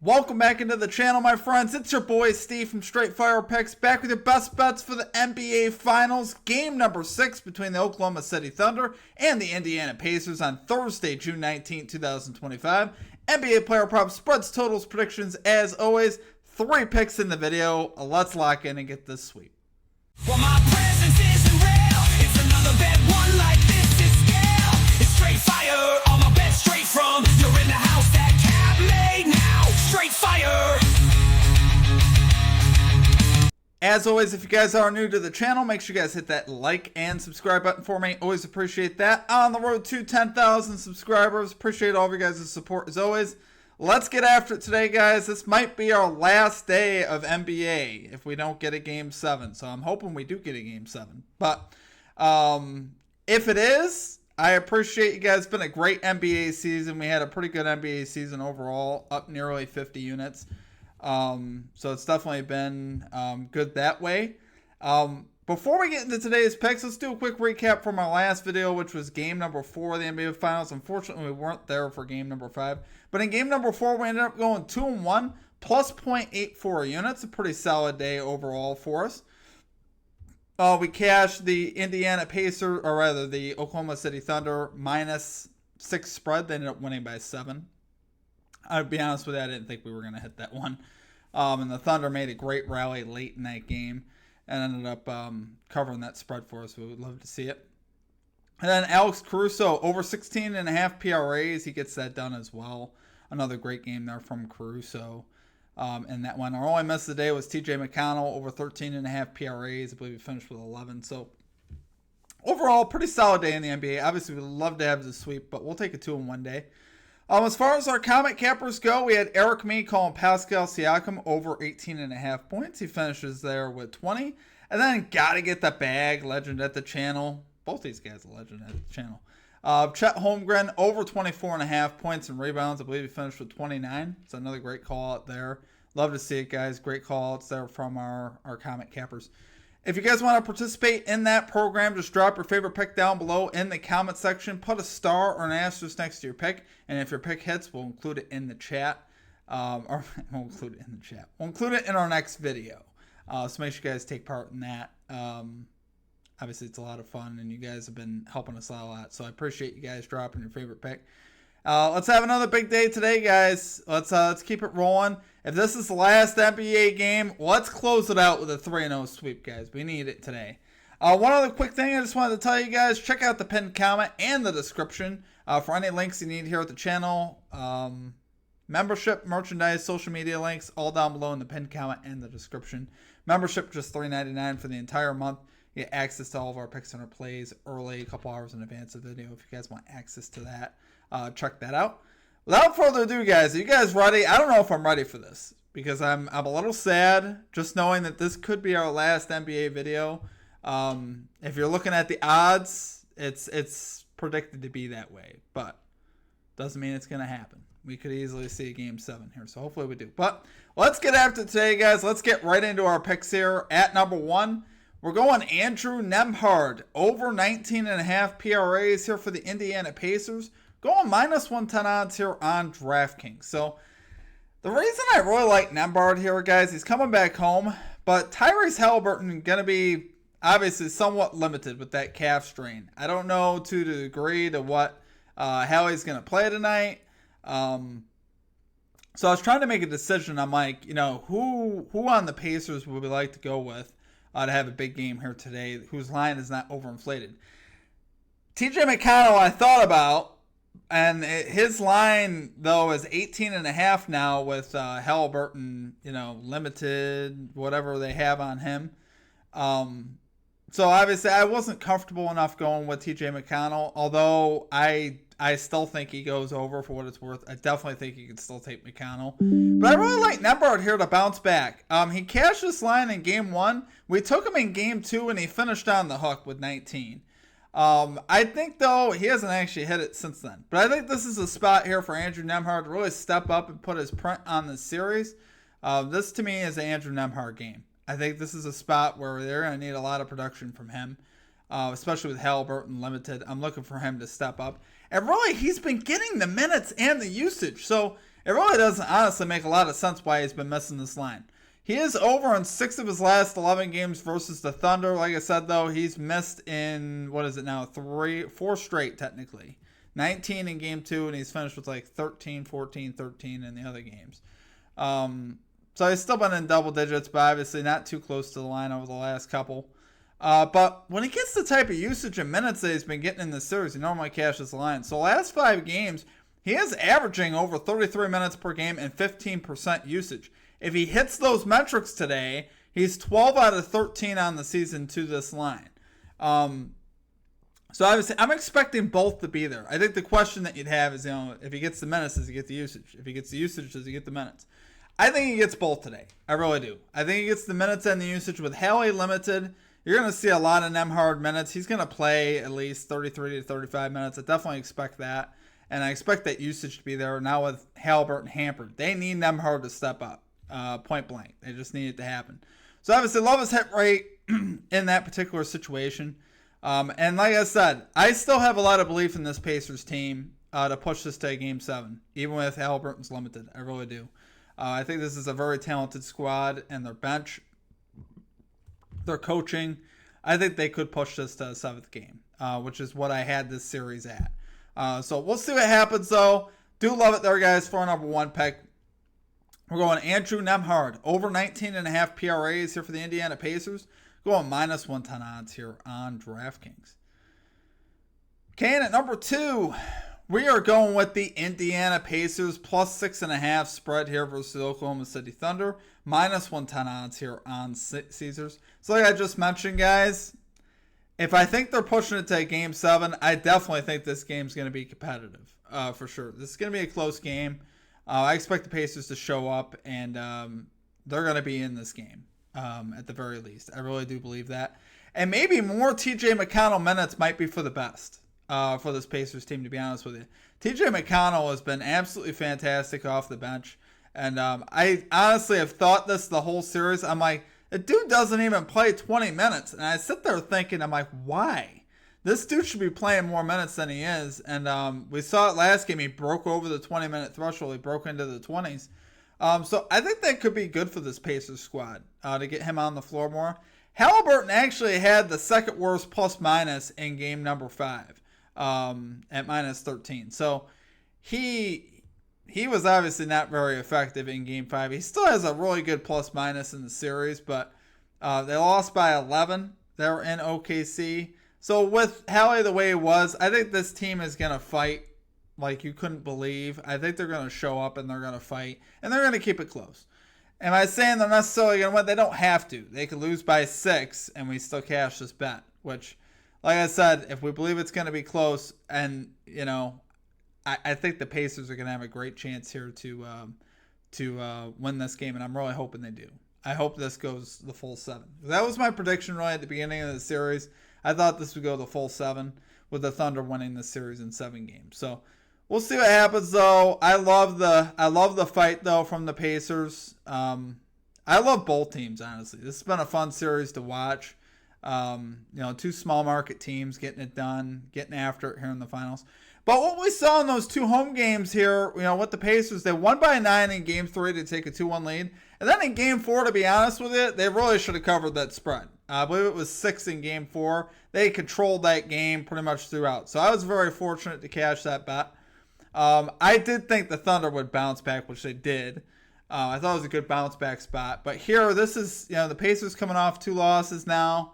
Welcome back into the channel, my friends. It's your boy Steve from Straight Fire Picks, back with your best bets for the NBA Finals. Game number 6 between the Oklahoma City Thunder and the Indiana Pacers on Thursday, June 19, 2025. NBA player props, spreads, totals, predictions, as always. 3 picks in the video. Let's lock in and get this sweep. Well, my presence isn't real. It's another bad one like this is scale. It's straight fire. All my bets straight from. You're in the house that cat made now. Straight fire. As always, if you guys are new to the channel, make sure you guys hit that like and subscribe button for me. Always appreciate that. On the road to 10,000 subscribers. Appreciate all of you guys' support as always. Let's get after it today, guys. This might be our last day of NBA if we don't get a Game 7. So I'm hoping we do get a Game 7. But if it is, I appreciate you guys. It's been a great NBA season. We had a pretty good NBA season overall, up nearly 50 units. So it's definitely been good that way. Before we get into today's picks, let's do a quick recap from our last video, which was game number 4 of the NBA Finals. Unfortunately, we weren't there for game number 5. But in game number 4, we ended up going 2-1, plus 0.84 units. A pretty solid day overall for us. We cashed the Indiana Pacers, or rather the Oklahoma City Thunder, -6 spread. They ended up winning by 7. I'll be honest with you, I didn't think we were going to hit that one. And the Thunder made a great rally late in that game and ended up covering that spread for us. We would love to see it. And then Alex Caruso, over 16.5 PRAs. He gets that done as well. Another great game there from Caruso. And that one, our only miss of the day was TJ McConnell, over 13.5 PRAs. I believe he finished with 11. So overall, pretty solid day in the NBA. Obviously, we'd love to have the sweep, but we'll take a 2-1 day. As far as our comment cappers go, we had Eric Me calling Pascal Siakam over 18.5 points. He finishes there with 20. And then gotta get the bag, legend at the channel. Both these guys are legend at the channel. Chet Holmgren over 24.5 points and rebounds. I believe he finished with 29. So another great call out there. Love to see it, guys. Great call outs there from our comment cappers. If you guys want to participate in that program, just drop your favorite pick down below in the comment section. Put a star or an asterisk next to your pick. And if your pick hits, we'll include it in the chat. Or we'll include it in the chat. We'll include it in our next video. So make sure you guys take part in that. Obviously, it's a lot of fun, and you guys have been helping us out a lot. So I appreciate you guys dropping your favorite pick. Let's have another big day today, guys. Let's keep it rolling. If this is the last NBA game, let's close it out with a 3-0 sweep, guys. We need it today. One other quick thing I just wanted to tell you guys, check out the pinned comment and the description for any links you need here at the channel. Membership, merchandise, social media links, all down below in the pinned comment and the description. Membership, just $3.99 for the entire month. You get access to all of our picks and our plays early, a couple hours in advance of the video. If you guys want access to that, check that out. Without further ado, guys, are you guys ready? I don't know if I'm ready for this because I'm a little sad just knowing that this could be our last NBA video. If you're looking at the odds, it's predicted to be that way, but doesn't mean it's going to happen. We could easily see a Game 7 here, so hopefully we do. But let's get after it today, guys. Let's get right into our picks here. At number 1, we're going Andrew Nembhard, over 19.5 PRAs here for the Indiana Pacers. Going -110 odds here on DraftKings. So the reason I really like Nembhard here, guys, he's coming back home. But Tyrese Halliburton going to be obviously somewhat limited with that calf strain. I don't know to the degree to what Hallie's going to play tonight. So I was trying to make a decision. I'm like, who on the Pacers would we like to go with to have a big game here today, whose line is not overinflated? TJ McConnell I thought about. And his line, though, is 18.5 now with Halliburton, limited, whatever they have on him. So, obviously, I wasn't comfortable enough going with TJ McConnell, although I still think he goes over for what it's worth. I definitely think you can still take McConnell. But I really like Nembhard here to bounce back. He cashed this line in Game 1. We took him in Game 2, and he finished on the hook with 19. I think, though, he hasn't actually hit it since then. But I think this is a spot here for Andrew Nembhard to really step up and put his print on the series. This, to me, is an Andrew Nembhard game. I think this is a spot where they're going to need a lot of production from him, especially with Halliburton limited. I'm looking for him to step up. And really, he's been getting the minutes and the usage. So it really doesn't honestly make a lot of sense why he's been missing this line. He is over in 6 of his last 11 games versus the Thunder. Like I said, though, he's missed in, 4 straight, technically. 19 in game 2, and he's finished with like 13, 14, 13 in the other games. So he's still been in double digits, but obviously not too close to the line over the last couple. But when he gets the type of usage and minutes that he's been getting in this series, he normally cashes the line. So last 5 games, he is averaging over 33 minutes per game and 15% usage. If he hits those metrics today, he's 12 out of 13 on the season to this line. So obviously, I'm expecting both to be there. I think the question that you'd have is, if he gets the minutes, does he get the usage? If he gets the usage, does he get the minutes? I think he gets both today. I really do. I think he gets the minutes and the usage. With Haley limited, you're going to see a lot of Nembhard minutes. He's going to play at least 33 to 35 minutes. I definitely expect that. And I expect that usage to be there. Now with Halliburton hampered, they need Nembhard to step up. Point blank. They just need it to happen. So obviously, love his hit rate in that particular situation. And like I said, I still have a lot of belief in this Pacers team to push this to Game 7, even with Halliburton's limited. I really do. I think this is a very talented squad, and their bench, their coaching, I think they could push this to a 7th game, which is what I had this series at. So we'll see what happens, though. Do love it there, guys, for our number 1 pick. We're going Andrew Nembhard, over 19.5 PRAs here for the Indiana Pacers. Going minus 110 odds here on DraftKings. Okay, and at number 2, we are going with the Indiana Pacers plus 6.5 spread here versus the Oklahoma City Thunder. Minus 110 odds here on Caesars. So like I just mentioned, guys, if I think they're pushing it to Game 7, I definitely think this game's going to be competitive for sure. This is going to be a close game. I expect the Pacers to show up, and they're going to be in this game at the very least. I really do believe that. And maybe more TJ McConnell minutes might be for the best for this Pacers team, to be honest with you. TJ McConnell has been absolutely fantastic off the bench. And I honestly have thought this the whole series. I'm like, the dude doesn't even play 20 minutes. And I sit there thinking, I'm like, why? This dude should be playing more minutes than he is. And we saw it last game. He broke over the 20-minute threshold. He broke into the 20s. So I think that could be good for this Pacers squad to get him on the floor more. Halliburton actually had the second worst plus-minus in game number 5 at minus 13. So he was obviously not very effective in game 5. He still has a really good plus-minus in the series, but they lost by 11. They were in OKC. So with Hallie the way he was, I think this team is going to fight like you couldn't believe. I think they're going to show up and they're going to fight, and they're going to keep it close. Am I saying they're necessarily going to win? They don't have to. They could lose by 6, and we still cash this bet, which, like I said, if we believe it's going to be close, and, I think the Pacers are going to have a great chance here to win this game, and I'm really hoping they do. I hope this goes the full 7. That was my prediction really at the beginning of the series. I thought this would go the full 7 with the Thunder winning this series in 7 games. So we'll see what happens, though. I love the fight, though, from the Pacers. I love both teams, honestly. This has been a fun series to watch. 2 small market teams getting it done, getting after it here in the finals. But what we saw in those 2 home games here, with the Pacers, they won by 9 in game 3 to take a 2-1 lead. And then in game 4, to be honest with you, they really should have covered that spread. I believe it was 6 in game 4. They controlled that game pretty much throughout. So I was very fortunate to cash that bet. I did think the Thunder would bounce back, which they did. I thought it was a good bounce back spot. But here, this is, the Pacers coming off 2 losses now.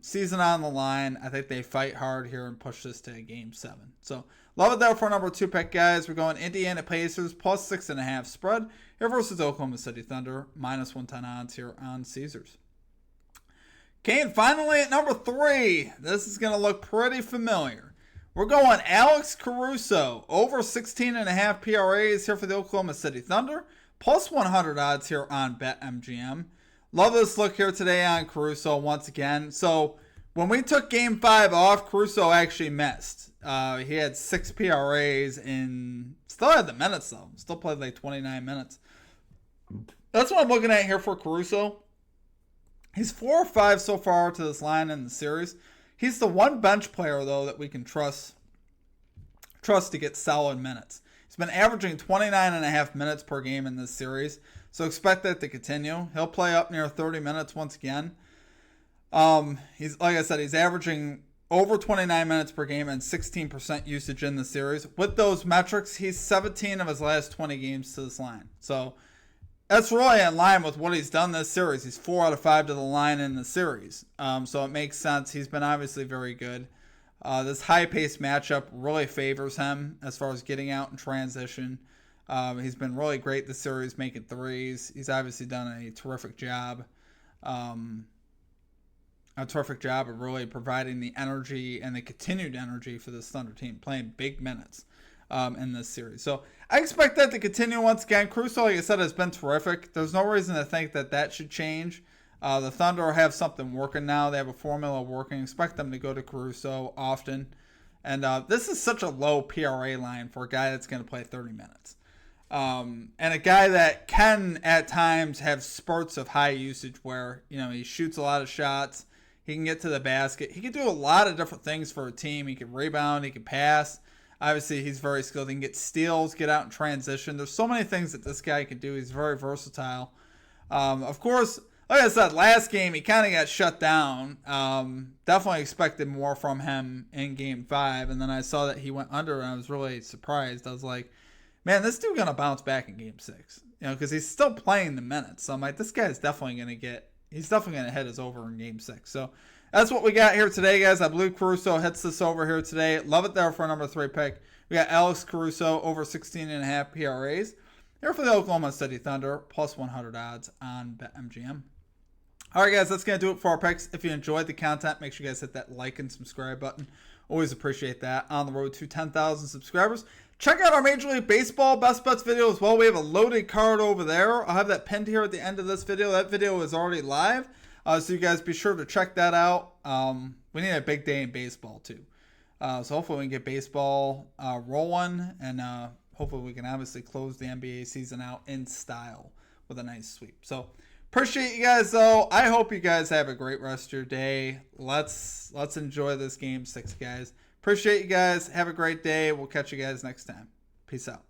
Season on the line. I think they fight hard here and push this to game 7. So love it there for number 2 pick, guys. We're going Indiana Pacers plus 6.5 spread here versus Oklahoma City Thunder minus 110 odds here on Caesars. Okay, and finally at number 3, this is going to look pretty familiar. We're going Alex Caruso over 16.5 PRAs here for the Oklahoma City Thunder plus 100 odds here on BetMGM. Love this look here today on Caruso once again. So when we took game 5 off, Caruso actually missed. He had 6 PRAs and still had the minutes though. Still played like 29 minutes. That's what I'm looking at here for Caruso. He's 4 or 5 so far to this line in the series. He's the one bench player though that we can trust to get solid minutes. He's been averaging 29.5 minutes per game in this series, so expect that to continue. He'll play up near 30 minutes once again. He's, like I said, he's averaging over 29 minutes per game and 16% usage in the series. With those metrics, he's 17 of his last 20 games to this line. So that's really in line with what he's done this series. He's 4 out of 5 to the line in the series. So it makes sense. He's been obviously very good. This high-paced matchup really favors him as far as getting out in transition. He's been really great this series, making threes. He's obviously done a terrific job. Of really providing the energy and the continued energy for this Thunder team, playing big minutes in this series. So I expect that to continue once again. Caruso, like I said, has been terrific. There's no reason to think that should change. The Thunder have something working now. They have a formula working. Expect them to go to Caruso often. And this is such a low PRA line for a guy that's going to play 30 minutes. And a guy that can at times have spurts of high usage where, he shoots a lot of shots. He can get to the basket. He can do a lot of different things for a team. He can rebound. He can pass. Obviously, he's very skilled. He can get steals, get out in transition. There's so many things that this guy can do. He's very versatile. Of course, like I said, last game, he kind of got shut down. Definitely expected more from him in Game 5. And then I saw that he went under, and I was really surprised. I was like, man, this dude going to bounce back in Game 6. Because he's still playing the minutes. So I'm like, this guy's definitely going to get... He's definitely going to hit us over in Game 6. So that's what we got here today, guys. I believe Caruso hits this over here today. Love it there for a number 3 pick. We got Alex Caruso over 16.5 PRAs. Here for the Oklahoma City Thunder, plus 100 odds on BetMGM. All right, guys, that's going to do it for our picks. If you enjoyed the content, make sure you guys hit that like and subscribe button. Always appreciate that. On the road to 10,000 subscribers. Check out our Major League Baseball Best Bets video as well. We have a loaded card over there. I'll have that pinned here at the end of this video. That video is already live, so you guys be sure to check that out. We need a big day in baseball, too. So hopefully we can get baseball rolling, and hopefully we can obviously close the NBA season out in style with a nice sweep. So appreciate you guys, though. I hope you guys have a great rest of your day. Let's enjoy this Game 6, guys. Appreciate you guys. Have a great day. We'll catch you guys next time. Peace out.